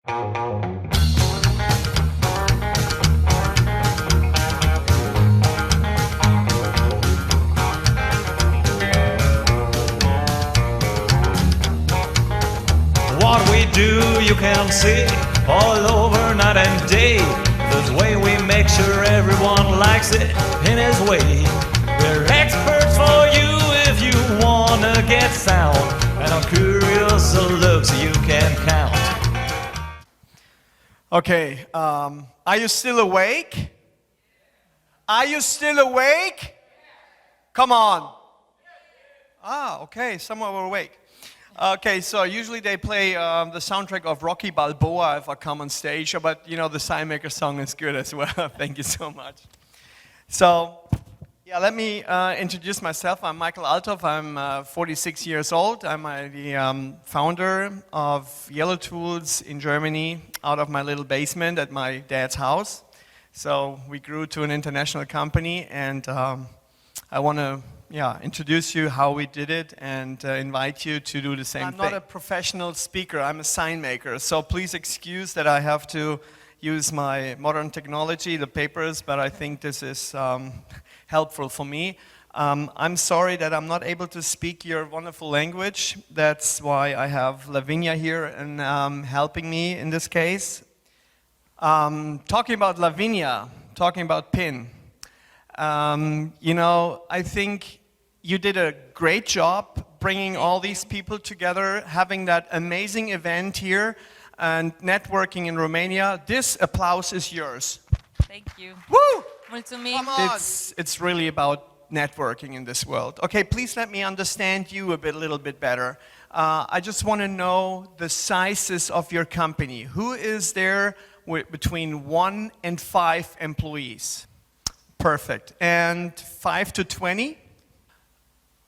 What we do, you can see all over night and day. The way we make sure everyone likes it in his way. We're experts for you if you wanna get sound, and our curious looks you can count. Okay, are you still awake? Are you still awake? Come on. Okay, some are awake. Okay, so usually they play the soundtrack of Rocky Balboa if I come on stage, but you know the Sign-Maker song is good as well. Thank you so much. So, yeah, let me introduce myself. I'm Michael Althoff. I'm 46 years old. I'm the founder of Yellow Tools in Germany out of my little basement at my dad's house. So we grew to an international company, and I want to introduce you how we did it and invite you to do the same thing. I'm not a professional speaker, I'm a sign maker, so please excuse that I have to use my modern technology, the papers, but I think this is helpful for me. I'm sorry that I'm not able to speak your wonderful language. That's why I have Lavinia here and helping me in this case. Talking about Lavinia, talking about PIN, you know, I think you did a great job bringing all these people together, having that amazing event here and networking in Romania. This applause is yours. Thank you. Woo! Mulțumim. Come on. It's really about networking in this world. Okay, please let me understand you a little bit better. I just want to know the sizes of your company. Who is there between 1 and 5 employees? Perfect. And 5 to 20?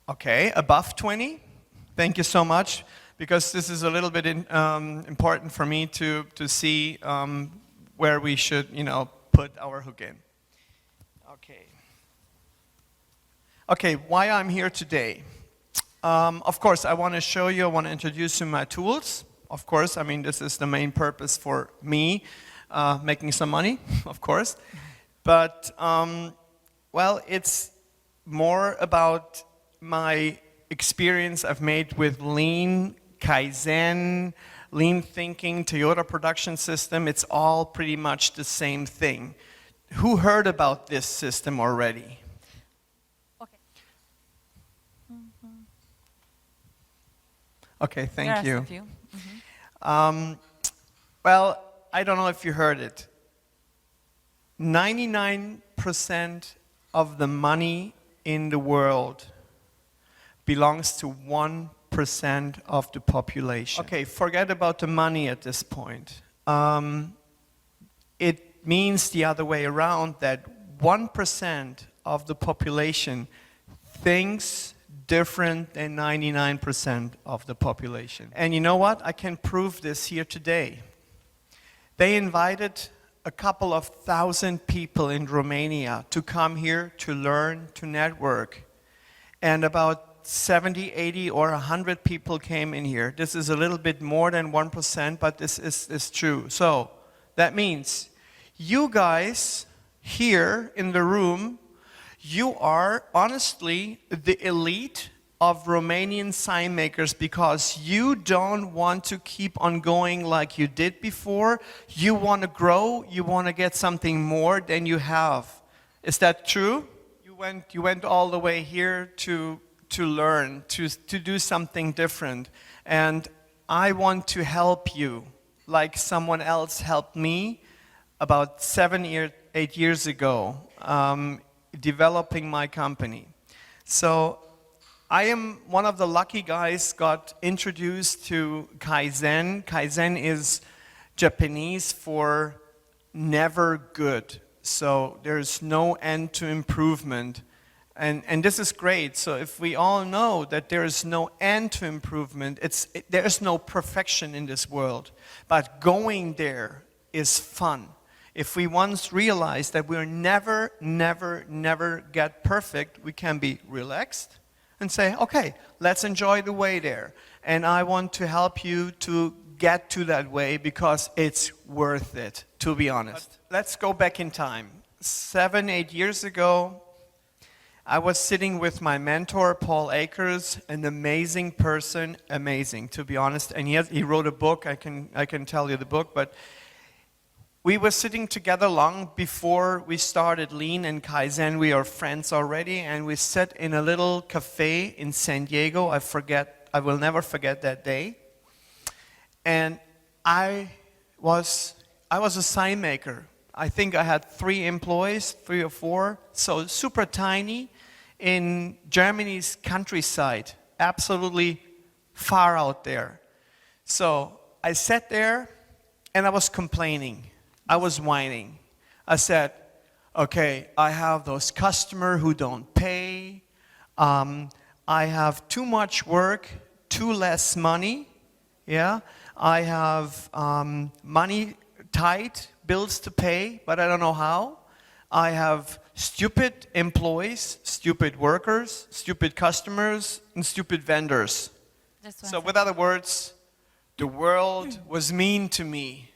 Okay, above 20? Thank you so much, because this is a little bit important for me to see where we should, you know, put our hook in. Okay. Okay, why I'm here today. Of course, I want to show you, I want to introduce you my tools. Of course, I mean, this is the main purpose for me, making some money, of course. But, well, it's more about my experience I've made with Lean, Kaizen, Lean thinking, Toyota production system. It's all pretty much the same thing. Who heard about this system already? Okay. Okay, thank you. There are a few. Mm-hmm. Well, I don't know if you heard it. 99% of the money in the world belongs to 1% of the population. Okay, forget about the money at this point. It means the other way around, that 1% of the population thinks different than 99% of the population. And you know what? I can prove this here today. They invited a couple of thousand people in Romania to come here to learn, to network. And about 70, 80, or 100 people came in here. This is a little bit more than 1%, but this is true. So that means you guys here in the room, you are honestly the elite of Romanian sign makers, because you don't want to keep on going like you did before. You want to grow, you want to get something more than you have. Is that true? You went all the way here to learn, to do something different. And I want to help you like someone else helped me about 8 years ago, developing my company. So I am one of the lucky guys got introduced to Kaizen. Kaizen is Japanese for never good. So there's no end to improvement. And this is great. So if we all know that there is no end to improvement, there is no perfection in this world. But going there is fun. If we once realize that we're never get perfect, we can be relaxed and say, okay, let's enjoy the way there. And I want to help you to get to that way because it's worth it, to be honest. But let's go back in time. 7, 8 years ago, I was sitting with my mentor, Paul Akers, an amazing person, amazing, to be honest. And he wrote a book, I can tell you the book, but we were sitting together long before we started Lean and Kaizen. We are friends already, and we sat in a little cafe in San Diego. I will never forget that day. And I was a sign maker. I think I had 3 employees, 3 or 4, so super tiny in Germany's countryside, absolutely far out there. So I sat there and I was complaining. I was whining. I said, okay, I have those customers who don't pay. I have too much work, too less money. Yeah, I have money tight, bills to pay, but I don't know how. I have stupid employees, stupid workers, stupid customers, and stupid vendors. So with other words, the world was mean to me,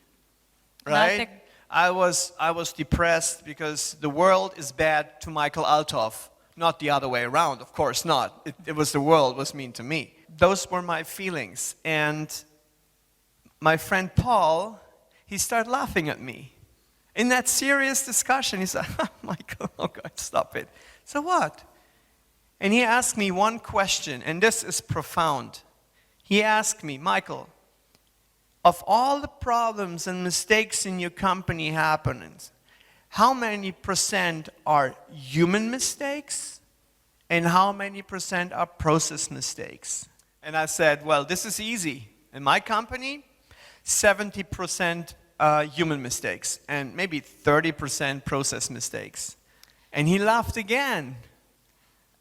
right? I was depressed because the world is bad to Michael Althoff, not the other way around, of course not. It was the world was mean to me. Those were my feelings, and my friend Paul, he started laughing at me. In that serious discussion, he said, Michael, oh God, stop it. So what? And he asked me one question, and this is profound. He asked me, Michael, of all the problems and mistakes in your company happening, how many % are human mistakes and how many % are process mistakes? And I said, well, this is easy. In my company, 70% human mistakes and maybe 30% process mistakes. And he laughed again.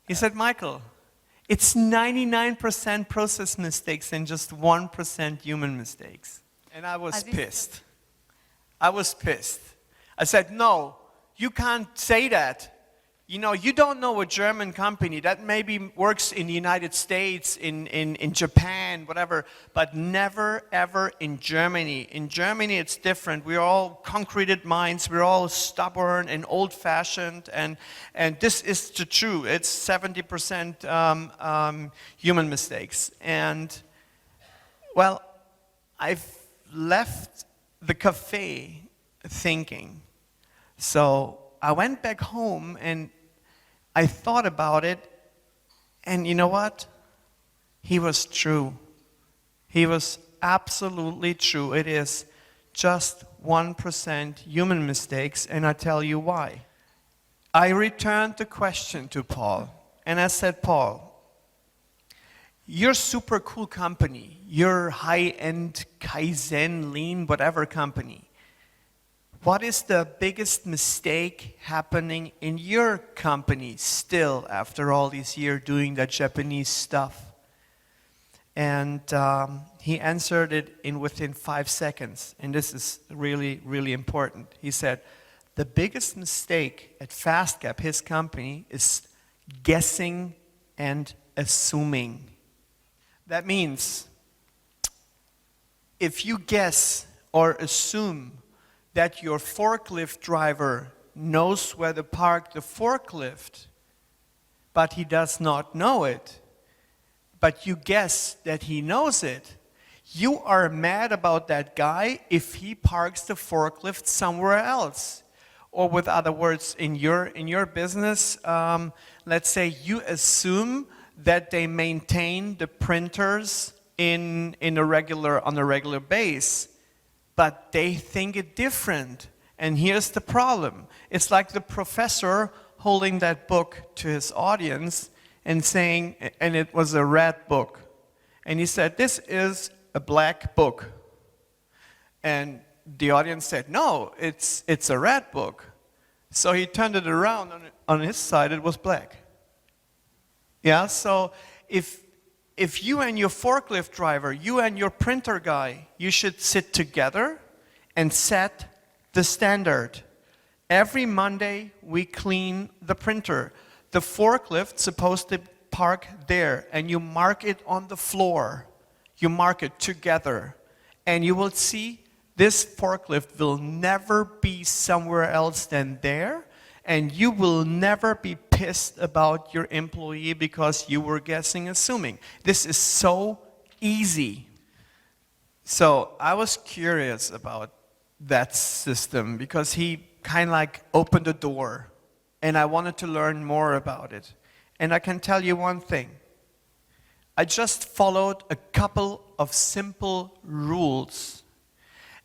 He said, Michael, it's 99% process mistakes and just 1% human mistakes. And I was pissed. I was pissed. I said, no, you can't say that. You know, you don't know a German company that maybe works in the United States, in Japan, whatever, but never, ever in Germany. In Germany, it's different. We're all concreted minds. We're all stubborn and old-fashioned, and this is the true. It's 70% human mistakes. And, well, I've left the cafe thinking. So I went back home and I thought about it, and you know what? He was true. He was absolutely true. It is just 1% human mistakes, and I tell you why. I returned the question to Paul, and I said, Paul, you're super cool company. You're high-end Kaizen, Lean, whatever company. What is the biggest mistake happening in your company still after all these years doing that Japanese stuff? And he answered it within 5 seconds. And this is really, really important. He said, the biggest mistake at FastGap, his company, is guessing and assuming. That means if you guess or assume that your forklift driver knows where to park the forklift, but he does not know it, but you guess that he knows it, you are mad about that guy if he parks the forklift somewhere else. Or with other words, in your business, let's say you assume that they maintain the printers on a regular base, but they think it different. And here's the problem. It's like the professor holding that book to his audience and saying, and it was a red book. And he said, this is a black book. And the audience said, no, it's a red book. So he turned it around, on his side it was black. Yeah, so if you and your forklift driver, you and your printer guy, you should sit together and set the standard. Every Monday we clean the printer. The forklift's supposed to park there, and you mark it on the floor. You mark it together. and you will see this forklift will never be somewhere else than there, and you will never be pissed about your employee because you were guessing, assuming. This is so easy. So I was curious about that system because he kind of like opened the door, and I wanted to learn more about it. And I can tell you one thing. I just followed a couple of simple rules.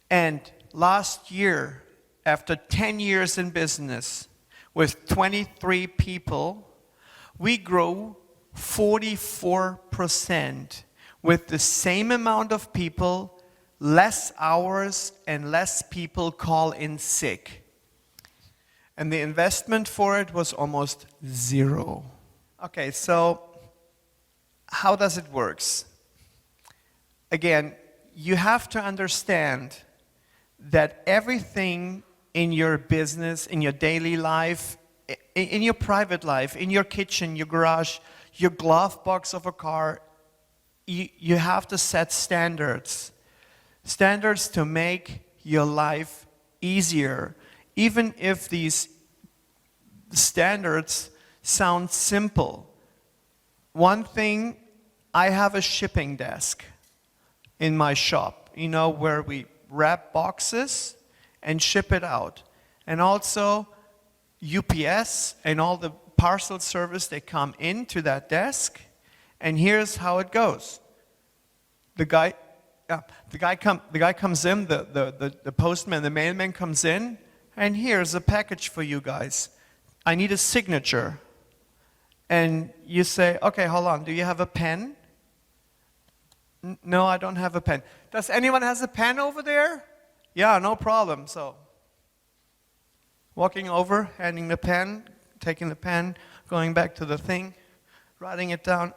And last year, after 10 years in business, with 23 people, we grew 44% with the same amount of people, less hours, and less people call in sick. And the investment for it was almost zero. Okay, so how does it work? Again, you have to understand that everything in your business, in your daily life, in your private life, in your kitchen, your garage, your glove box of a car, you have to set standards. Standards to make your life easier, even if these standards sound simple. One thing, I have a shipping desk in my shop, where we wrap boxes and ship it out. And also UPS and all the parcel service, they come into that desk, and here's how it goes. The guy comes in, the postman, the mailman comes in, and here's a package for you guys. I need a signature. And you say, okay, hold on, do you have a pen? No, I don't have a pen. Does anyone has a pen over there? Yeah, no problem. So, walking over, handing the pen, taking the pen, going back to the thing, writing it down.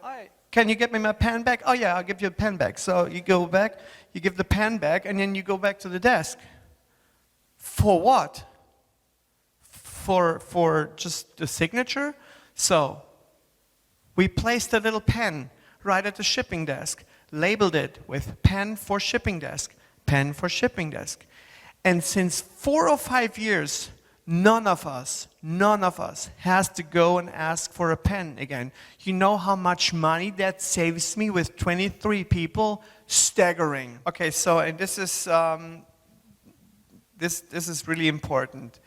Can you get me my pen back? Oh yeah, I'll give you a pen back. So you go back, you give the pen back, and then you go back to the desk. For what? For just the signature? So, we placed a little pen right at the shipping desk, labeled it with pen for shipping desk, pen for shipping desk. And since 4 or 5 years, none of us has to go and ask for a pen again. You know how much money that saves me with 23 people? Staggering. Okay, so and this is this is really important.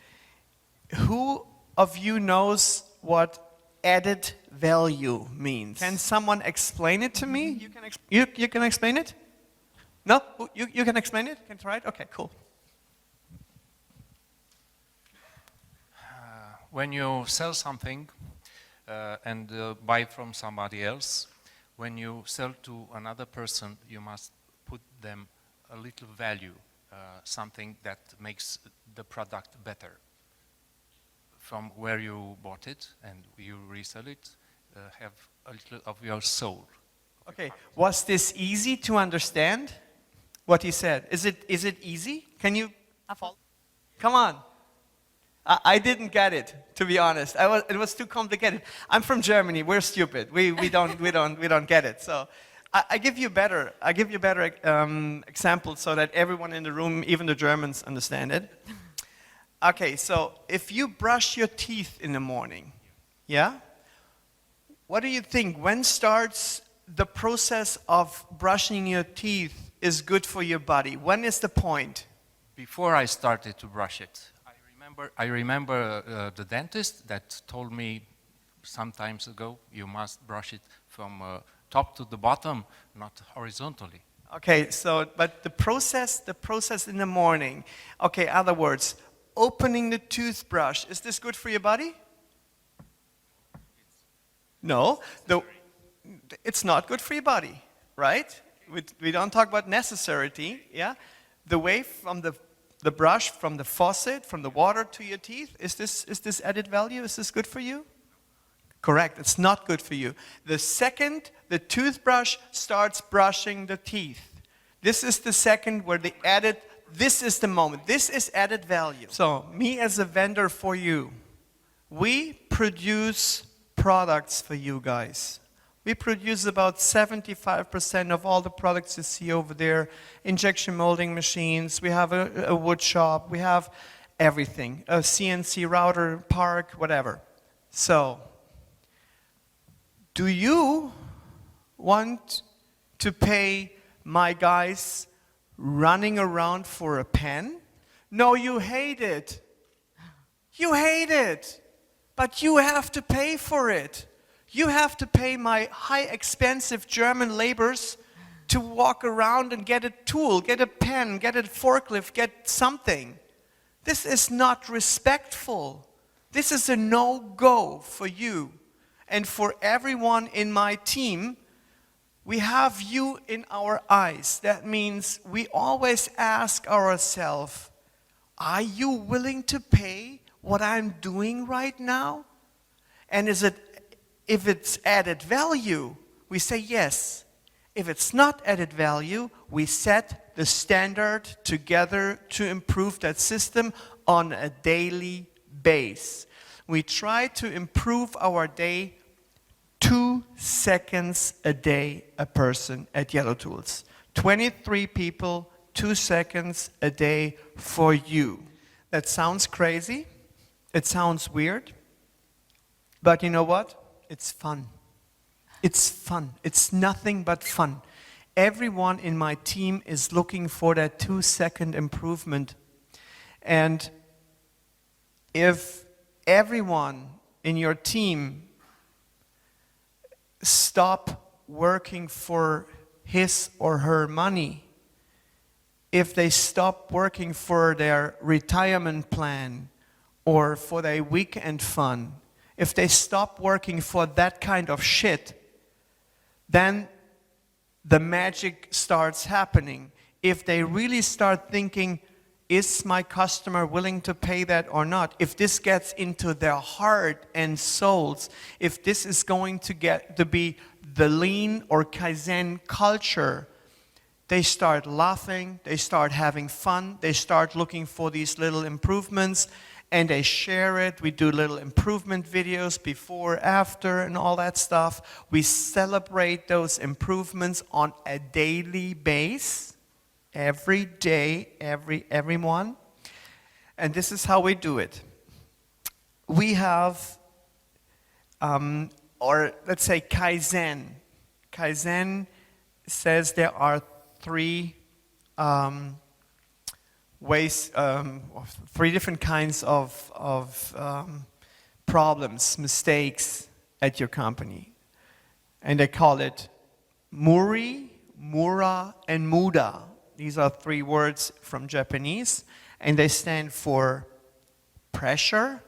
Who of you knows what added value means? Can someone explain it to me? You can explain it? No? You can explain it? Can try it? Okay, cool. When you sell something and buy from somebody else, when you sell to another person, you must put them a little value, something that makes the product better. From where you bought it and you resell it, have a little of your soul. Okay, was this easy to understand? What he said? Is it easy? Can you follow? Come on. I didn't get it, to be honest. It was too complicated. I'm from Germany. We're stupid. We don't get it. So I give you better examples so that everyone in the room, even the Germans, understand it. Okay, so if you brush your teeth in the morning, yeah? What do you think? When starts the process of brushing your teeth is good for your body? When is the point? Before I started to brush it, I remember the dentist that told me some times ago, you must brush it from top to the bottom, not horizontally. Okay, so, but the process in the morning, okay, other words, opening the toothbrush, is this good for your body? No, it's not good for your body, right? We don't talk about necessity, yeah? The way from the brush, from the faucet, from the water to your teeth, is this added value? Is this good for you? Correct, it's not good for you. The second the toothbrush starts brushing the teeth, this is the second where the added, this is the moment, this is added value. So, me as a vendor for you, we produce products for you guys. We produce about 75% of all the products you see over there. Injection molding machines, we have a wood shop, we have everything. A CNC router, park, whatever. So, do you want to pay my guys running around for a pen? No, you hate it. You hate it. But you have to pay for it. You have to pay my high expensive German laborers to walk around and get a tool, get a pen, get a forklift, get something. This is not respectful. This is a no-go for you. And for everyone in my team, we have you in our eyes. That means we always ask ourselves, are you willing to pay what I'm doing right now? And if it's added value, we say yes. If it's not added value, we set the standard together to improve that system on a daily basis. We try to improve our day 2 seconds a day a person at Yellow Tools. 23 people, 2 seconds a day for you. That sounds crazy. It sounds weird. But you know what? It's fun. It's fun. It's nothing but fun. Everyone in my team is looking for that 2-second improvement. And if everyone in your team stop working for his or her money, if they stop working for their retirement plan or for their weekend fun, if they stop working for that kind of shit, then the magic starts happening. If they really start thinking, is my customer willing to pay that or not? If this gets into their heart and souls, if this is going to get to be the lean or Kaizen culture, they start laughing, they start having fun, they start looking for these little improvements, and they share it. We do little improvement videos before, after, and all that stuff. We celebrate those improvements on a daily basis, every day, everyone. And this is how we do it. We have, or let's say Kaizen. Kaizen says there are three ways, 3 different kinds of problems, mistakes at your company. And they call it Muri, Mura, and Muda. These are 3 words from Japanese, and they stand for pressure.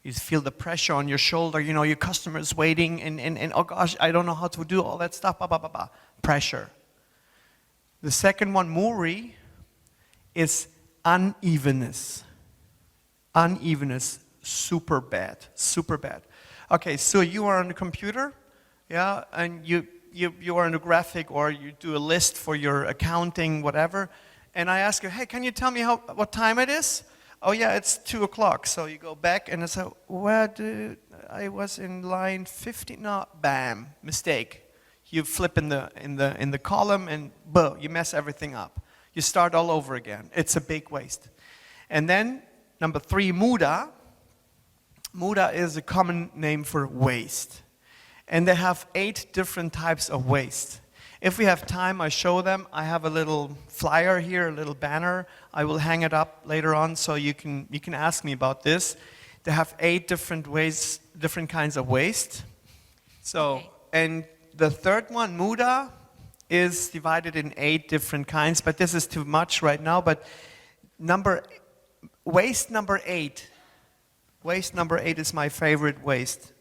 You feel the pressure on your shoulder, you know, your customer is waiting, and oh gosh, I don't know how to do all that stuff, pressure. The second one, Muri, is unevenness. Unevenness, super bad. Okay, so you are on the computer, yeah, and you are in a graphic or you do a list for your accounting, whatever, and I ask you, hey, can you tell me what time it is? Oh yeah, it's 2 o'clock. So you go back and I say, I was in line 50. No, bam, mistake. You flip in the column and boom, you mess everything up. You start all over again. It's a big waste. And then number 3, Muda. Muda is a common name for waste. And they have 8 different types of waste. If we have time, I show them. I have a little flyer here, a little banner. I will hang it up later on so you can ask me about this. They have 8 different ways, different kinds of waste. So, okay. And the third one, Muda, is divided in 8 different kinds, but this is too much right now. But waste number 8 is my favorite waste.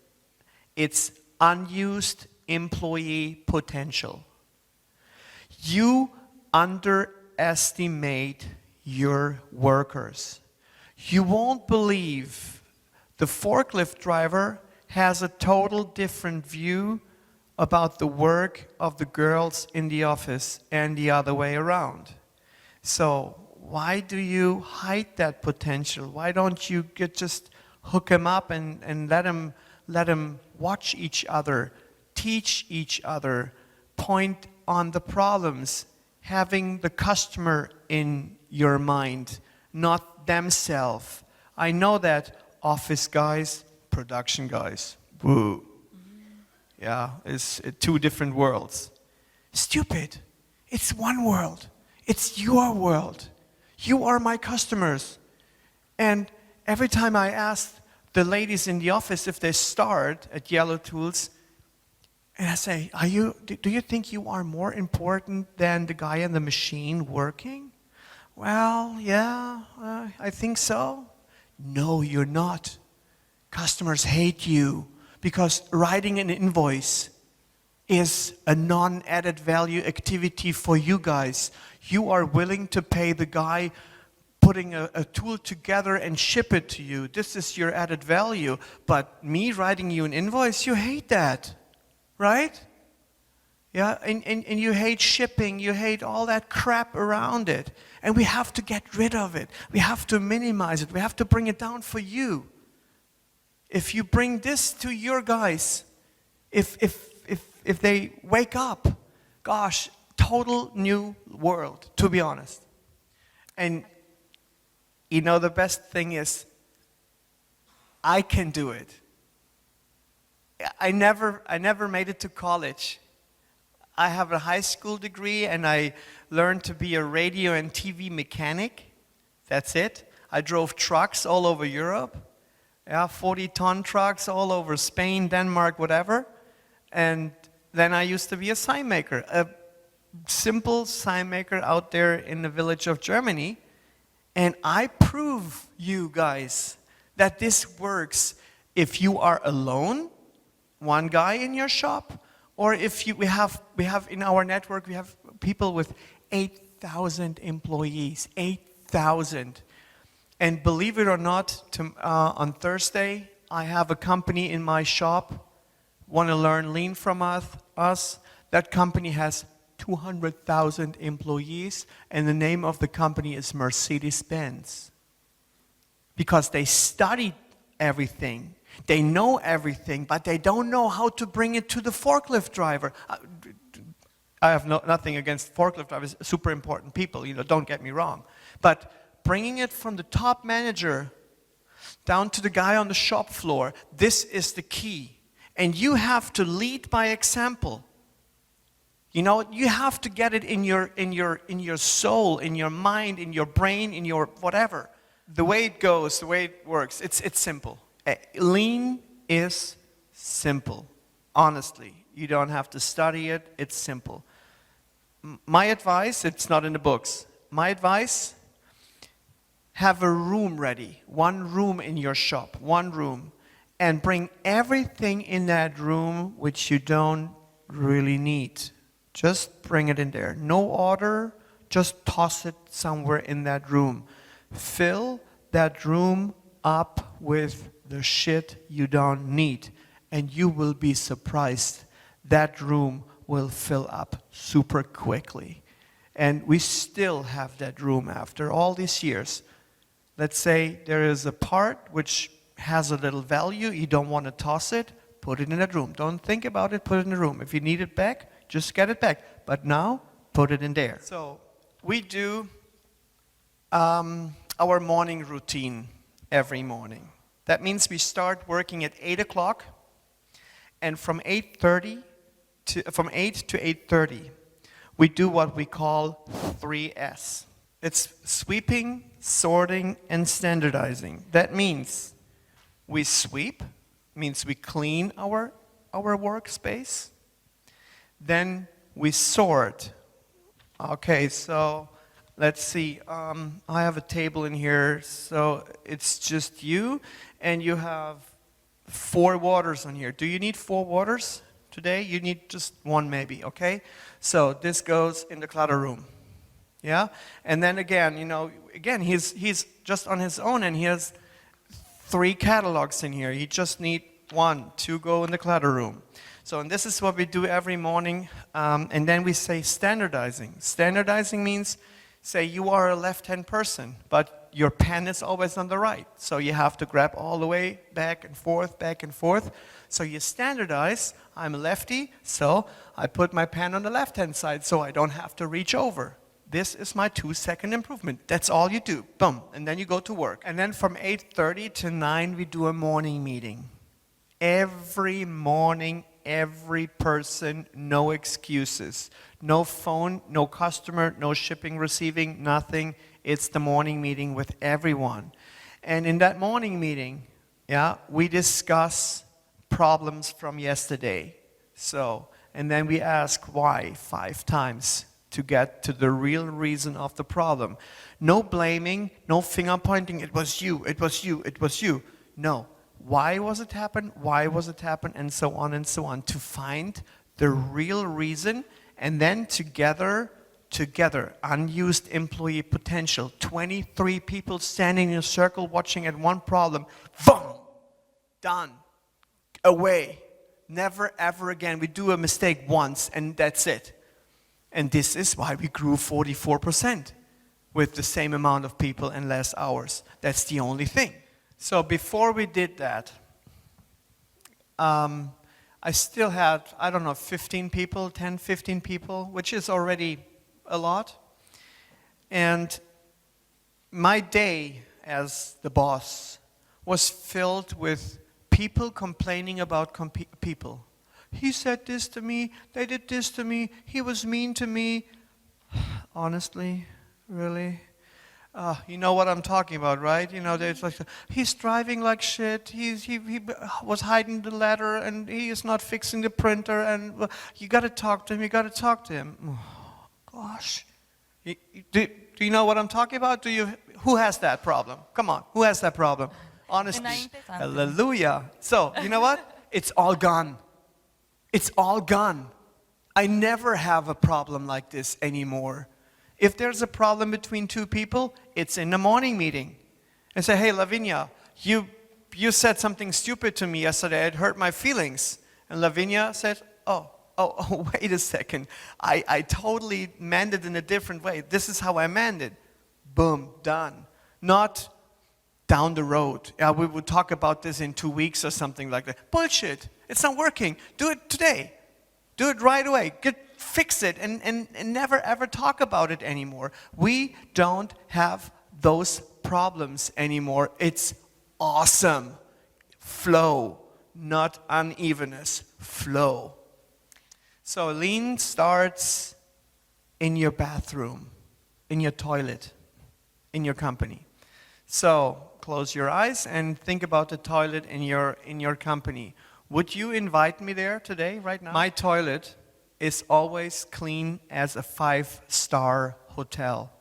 It's unused employee potential. You underestimate your workers. You won't believe the forklift driver has a total different view about the work of the girls in the office and the other way around. So why do you hide that potential? Why don't you just hook them up and let them watch each other, teach each other, point on the problems, having the customer in your mind, not themselves. I know that office guys, production guys, woo. Yeah, it's two different worlds. Stupid. It's one world. It's your world. You are my customers. And every time I ask the ladies in the office if they start at Yellow Tools, and I say, do you think you are more important than the guy in the machine working? Well, yeah, I think so. No, you're not. Customers hate you because writing an invoice is a non-added value activity for you guys. You are willing to pay the guy putting a tool together and ship it to you. This is your added value. But me writing you an invoice, you hate that, right? Yeah, and you hate shipping, you hate all that crap around it. And we have to get rid of it. We have to minimize it. We have to bring it down for you. If you bring this to your guys, if they wake up, gosh, total new world, to be honest. And you know, the best thing is, I can do it. I never made it to college. I have a high school degree and I learned to be a radio and TV mechanic. That's it. I drove trucks all over Europe. Yeah, 40-ton trucks all over Spain, Denmark, whatever. And then I used to be a sign maker, a simple sign maker out there in the village of Germany. And I prove you guys that this works if you are alone, one guy in your shop, or if we have in our network, we have people with 8,000 employees, 8,000. And believe it or not, on Thursday, I have a company in my shop, want to learn lean from us. That company has 200,000 employees, and the name of the company is Mercedes-Benz. Because they studied everything. They know everything, but they don't know how to bring it to the forklift driver. I have nothing against forklift drivers, super important people, don't get me wrong. But bringing it from the top manager down to the guy on the shop floor, this is the key. And you have to lead by example. You have to get it in your soul, in your mind, in your brain, in your whatever. The way it goes, the way it works, it's simple. Lean is simple. Honestly, you don't have to study it. It's simple. My advice, it's not in the books. My advice, have a room ready. One room in your shop, one room. And bring everything in that room which you don't really need. Just bring it in there. No order, just toss it somewhere in that room. Fill that room up with the shit you don't need. And you will be surprised. That room will fill up super quickly. And we still have that room after all these years. Let's say there is a part which has a little value, you don't want to toss it, put it in that room. Don't think about it, put it in the room. If you need it back, just get it back. But now, put it in there. So, we do our morning routine every morning. That means we start working at 8 o'clock, and from 8 to 8:30, we do what we call 3S. It's sweeping, sorting, and standardizing. That means we sweep, means we clean our workspace. Then we sort. Okay, so let's see. I have a table in here, so it's just you, and you have 4 waters on here. Do you need 4 waters today? You need just 1 maybe, okay? So this goes in the clutter room. Yeah? And then again, he's just on his own, and he has 3 catalogs in here. He just need 1, 2 go in the clutter room. So, and this is what we do every morning, and then we say standardizing. Standardizing means, say you are a left-hand person, but your pen is always on the right. So you have to grab all the way back and forth, back and forth. So you standardize. I'm a lefty, so I put my pen on the left-hand side so I don't have to reach over. This is my 2-second improvement. That's all you do. Boom. And then you go to work. And then from 8:30 to 9, we do a morning meeting. Every morning, every person, no excuses. No phone, no customer, no shipping, receiving, nothing. It's the morning meeting with everyone. And in that morning meeting, we discuss problems from yesterday. So, and then we ask why 5 times to get to the real reason of the problem. No blaming, no finger pointing, it was you, it was you, it was you. No. Why was it happen? Why was it happen? And so on and so on. To find the real reason, and then together, unused employee potential. 23 people standing in a circle watching at one problem. Boom! Done. Away. Never ever again. We do a mistake once and that's it. And this is why we grew 44% with the same amount of people and less hours. That's the only thing. So before we did that, I still had, 15 people, 10, 15 people, which is already a lot. And my day as the boss was filled with people complaining about people. He said this to me, they did this to me, he was mean to me. Honestly, really? You know what I'm talking about, right? You know, there's like, he's driving like shit, he was hiding the letter, and he is not fixing the printer, and you gotta talk to him, Oh, gosh. Do you know what I'm talking about? Who has that problem? Come on, who has that problem? Honestly, hallelujah. So, you know what? It's all gone. It's all gone. I never have a problem like this anymore. If there's a problem between 2 people, it's in the morning meeting. And say, hey, Lavinia, you said something stupid to me yesterday. It hurt my feelings. And Lavinia said, oh, wait a second. I totally meant it in a different way. This is how I meant it. Boom, done. Not down the road. Yeah, we would talk about this in 2 weeks or something like that. Bullshit. It's not working. Do it today. Do it right away. Fix it and never ever talk about it anymore. We don't have those problems anymore. It's awesome. Flow, not unevenness. Flow. So lean starts in your bathroom, in your toilet, in your company. So close your eyes and think about the toilet in your company. Would you invite me there today, right now? My toilet is always clean as a 5-star hotel.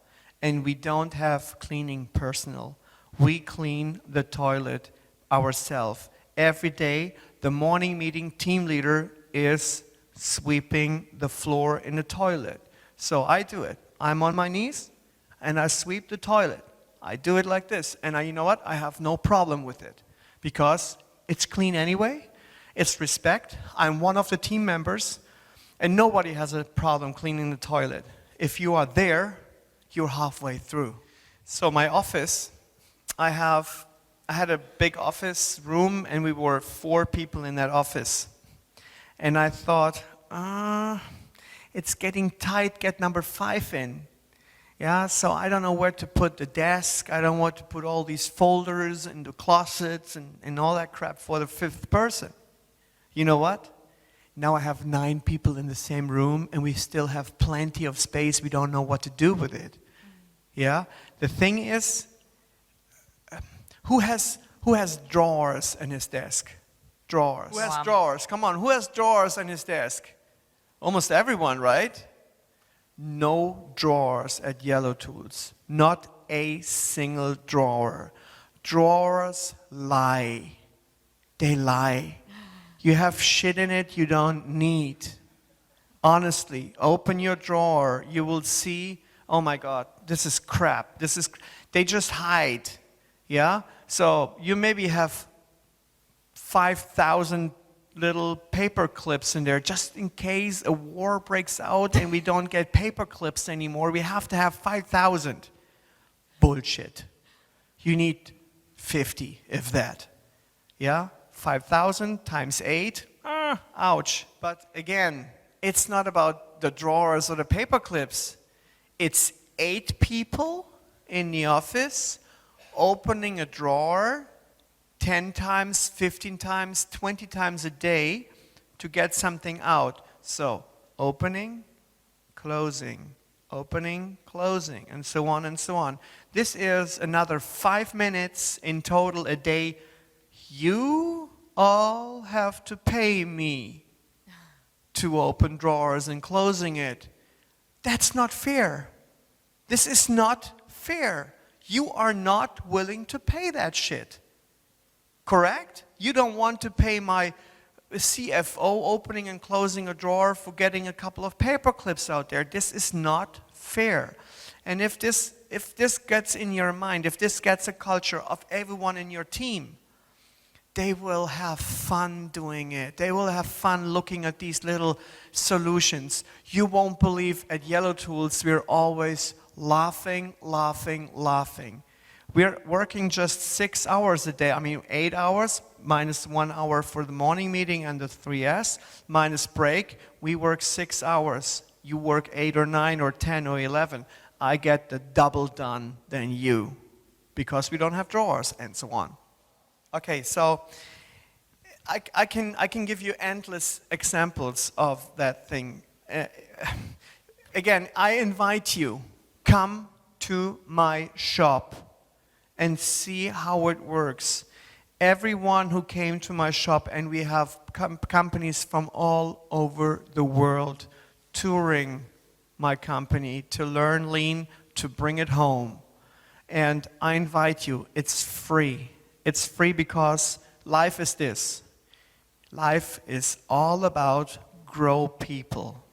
And we don't have cleaning personnel. We clean the toilet ourselves. Every day, the morning meeting team leader is sweeping the floor in the toilet. So I do it. I'm on my knees and I sweep the toilet. I do it like this. And you know what? I have no problem with it. Because it's clean anyway. It's respect. I'm one of the team members. And nobody has a problem cleaning the toilet. If you are there, you're halfway through. So my office, I had a big office room, and we were 4 people in that office. And I thought, it's getting tight, get number 5 in. Yeah, so I don't know where to put the desk. I don't know where to put all these folders and the closets and all that crap for the 5th person. You know what? Now I have 9 people in the same room, and we still have plenty of space. We don't know what to do with it. Yeah? The thing is, who has drawers in his desk? Drawers. Who has drawers? Come on, who has drawers in his desk? Almost everyone, right? No drawers at Yellow Tools. Not a single drawer. Drawers lie. They lie. You have shit in it you don't need. Honestly, open your drawer. You will see, oh my God, this is crap. They just hide. Yeah? So you maybe have 5,000 little paper clips in there just in case a war breaks out and we don't get paper clips anymore. We have to have 5,000. Bullshit. you need 50, if that. Yeah? 5,000 times 8, ouch. But again, it's not about the drawers or the paper clips. It's 8 people in the office opening a drawer 10 times, 15 times, 20 times a day to get something out. So, opening, closing, opening, closing, and so on and so on. This is another 5 minutes in total a day. You all have to pay me to open drawers and closing it. That's not fair. This is not fair. You are not willing to pay that shit. Correct? You don't want to pay my CFO opening and closing a drawer for getting a couple of paper clips out there. This is not fair. And if this gets in your mind, if this gets a culture of everyone in your team, they will have fun doing it. They will have fun looking at these little solutions. You won't believe at Yellow Tools we're always laughing, laughing, laughing. We're working just 6 hours a day. 8 hours, minus 1 hour for the morning meeting and the 3S, minus break. We work 6 hours. You work 8 or 9 or 10 or 11. I get the double done than you because we don't have drawers and so on. Okay, so I can give you endless examples of that thing. Again, I invite you, come to my shop and see how it works. Everyone who came to my shop, and we have companies from all over the world touring my company to learn lean, to bring it home. And I invite you, it's free. It's free because life is this. Life is all about grow people.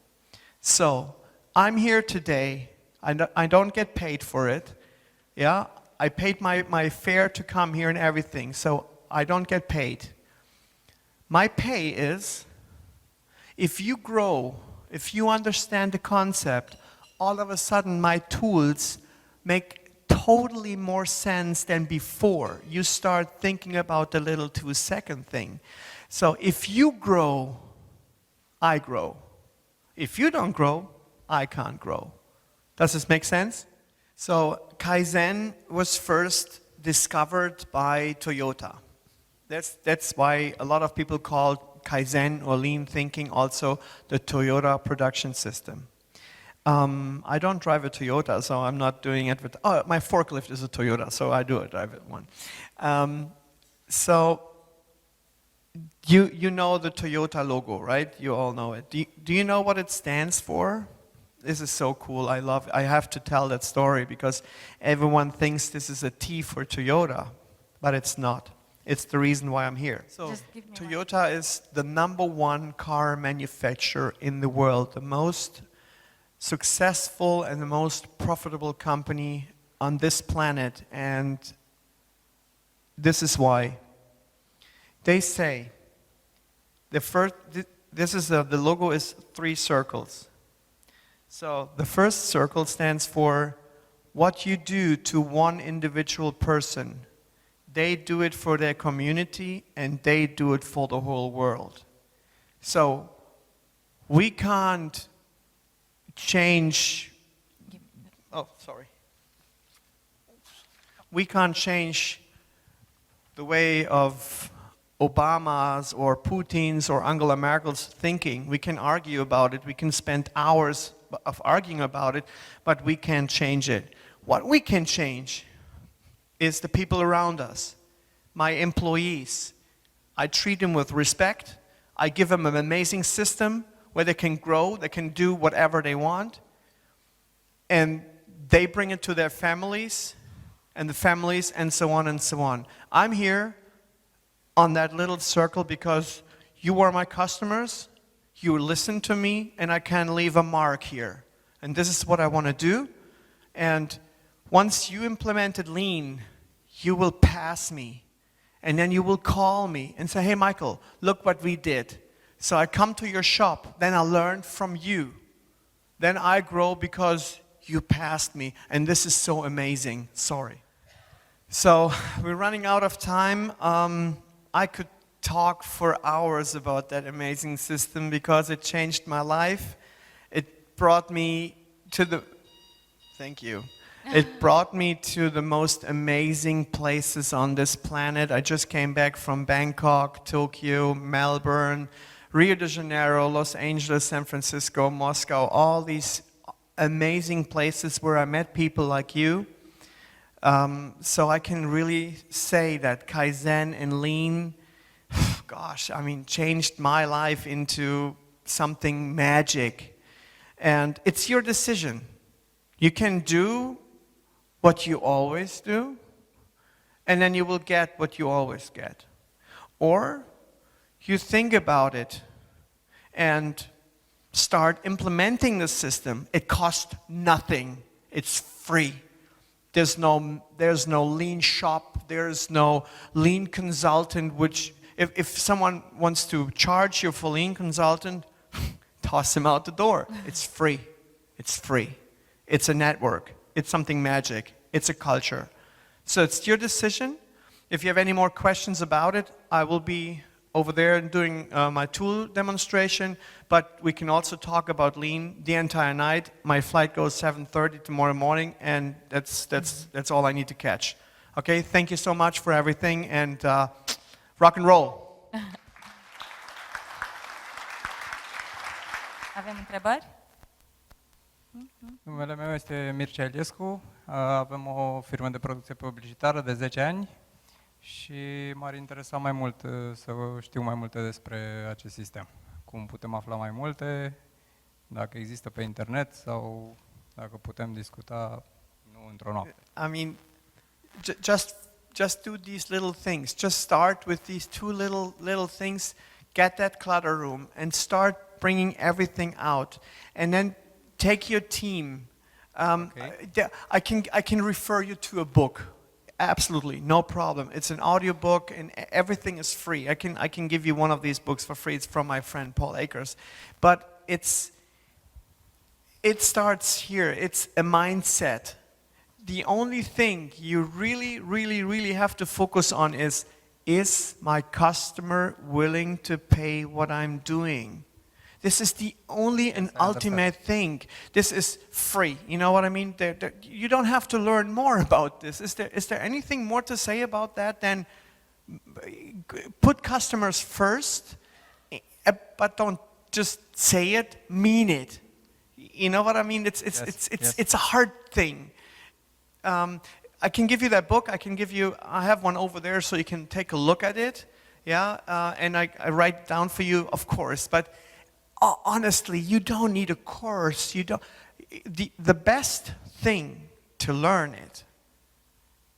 So, I'm here today. I don't get paid for it. Yeah, I paid my fare to come here and everything, so I don't get paid. My pay is, if you grow, if you understand the concept, all of a sudden my tools make totally more sense than before. You start thinking about the little 2-second thing. So if you grow, I grow. If you don't grow, I can't grow. Does this make sense? So Kaizen was first discovered by Toyota. That's why a lot of people call Kaizen or lean thinking also the Toyota production system. I don't drive a Toyota, so I'm not doing it with... Oh, my forklift is a Toyota, so I do drive it one. So you know the Toyota logo, right? You all know it. Do you know what it stands for? This is so cool. I have to tell that story because everyone thinks this is a T for Toyota, but it's not. It's the reason why I'm here. So Toyota is the #1 car manufacturer in the world, the most successful and the most profitable company on this planet, and this is why. They say the logo is 3 circles. So the first circle stands for what you do to one individual person. They do it for their community and they do it for the whole world. So we can't change, we can't change the way of Obama's or Putin's or Angela Merkel's thinking. We can argue about it, we can spend hours of arguing about it, but we can't change it. What we can change is the people around us, my employees. I treat them with respect, I give them an amazing system where they can grow, they can do whatever they want, and they bring it to their families, and the families, and so on and so on. I'm here on that little circle because you are my customers, you listen to me, and I can leave a mark here. And this is what I want to do. And once you implemented lean, you will pass me. And then you will call me and say, hey Michael, look what we did. So I come to your shop, then I learn from you. Then I grow because you passed me. And this is so amazing. Sorry. So we're running out of time. I could talk for hours about that amazing system because it changed my life. It brought me to the... Thank you. It brought me to the most amazing places on this planet. I just came back from Bangkok, Tokyo, Melbourne, Rio de Janeiro, Los Angeles, San Francisco, Moscow, all these amazing places where I met people like you. So I can really say that Kaizen and Lean, gosh, I mean, changed my life into something magic. And it's your decision. You can do what you always do, and then you will get what you always get. Or you think about it and start implementing the system. It costs nothing. It's free. There's no lean shop. There's no lean consultant, which if someone wants to charge you for lean consultant, toss him out the door. It's free. It's free. It's a network. It's something magic. It's a culture. So it's your decision. If you have any more questions about it, I will be over there doing my tool demonstration, but we can also talk about Lean the entire night. My flight goes 7:30 tomorrow morning, and that's all I need to catch. Okay, thank you so much for everything, and rock and roll. Avem întrebări? Numele meu este Mircea Eliescu, avem o firmă de producție publicitară de 10 ani și m-ar interesa mai mult să știu mai multe despre acest sistem. Cum putem afla mai multe, dacă există pe internet sau dacă putem discuta nu într-o noapte. I mean, just do these little things. Just start with these two little things. Get that clutter room and start bringing everything out, and then take your team. Okay. I can refer you to a book. Absolutely, no problem. It's an audio book, and everything is free. I can give you one of these books for free. It's from my friend Paul Akers, but it starts here. It's a mindset. The only thing you really have to focus on is my customer willing to pay what I'm doing? This is the only and ultimate thing. This is free. You know what I mean? You don't have to learn more about this. Is there anything more to say about that than put customers first, but don't just say it, mean it. You know what I mean? It's a hard thing. I can give you that book. I have one over there so you can take a look at it. Yeah, and I write it down for you, of course. But honestly, you don't need a course. The best thing to learn it,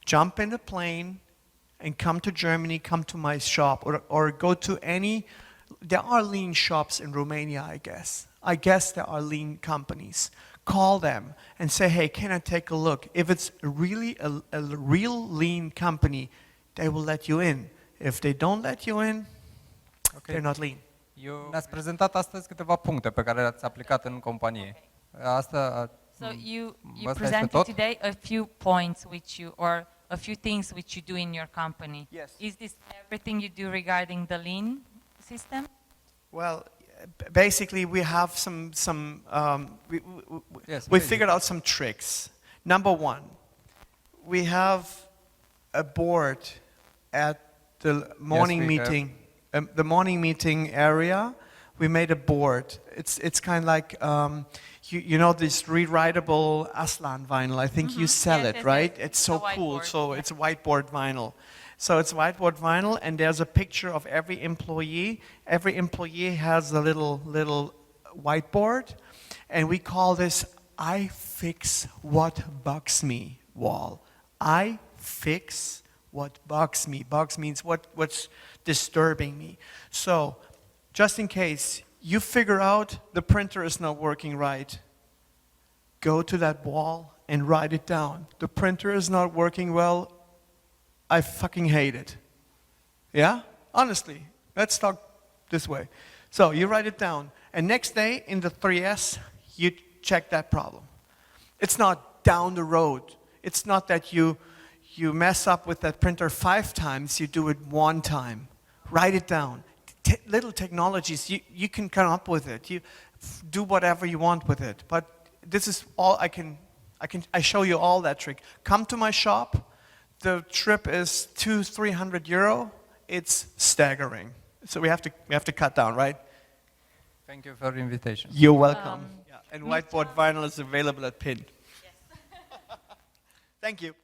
jump in a plane and come to Germany, come to my shop, or go to any, there are lean shops in Romania, I guess. I guess there are lean companies. Call them and say, hey, can I take a look? If it's really a real lean company, they will let you in. If they don't let you in, they're not lean. Ne-ați prezentat astăzi câteva puncte pe care le-ați aplicat în companie. Asta, So you asta este presented tot? today a few points or a few things which you do in your company. Yes. Is this everything you do regarding the lean system? Well, basically we have we figured out some tricks. Number one, we have a board at the morning meeting. The morning meeting area, we made a board. It's kind of like you know this rewritable Aslan vinyl. I think you sell Yes, it, yes, right? yes. It's so The cool. whiteboard. So it's a whiteboard vinyl. So it's whiteboard vinyl, and there's a picture of every employee. Every employee has a little whiteboard, and we call this "I fix what bugs me" wall. I fix what bugs me. Bugs means what's disturbing me. So, just in case you figure out the printer is not working right, go to that wall and write it down. The printer is not working well. I fucking hate it. Yeah? Honestly, let's talk this way. So you write it down, and next day in the 3S, you check that problem. It's not down the road. It's not that you you mess up with that printer 5 times, you do it 1 time. Write it down. Little technologies, you can come up with it. You do whatever you want with it. But this is all I show you all that trick. Come to my shop. The trip is 200-300 euro. It's staggering. So we have to cut down, right? Thank you for the invitation. You're welcome. And whiteboard vinyl is available at PIN. Yes. Thank you.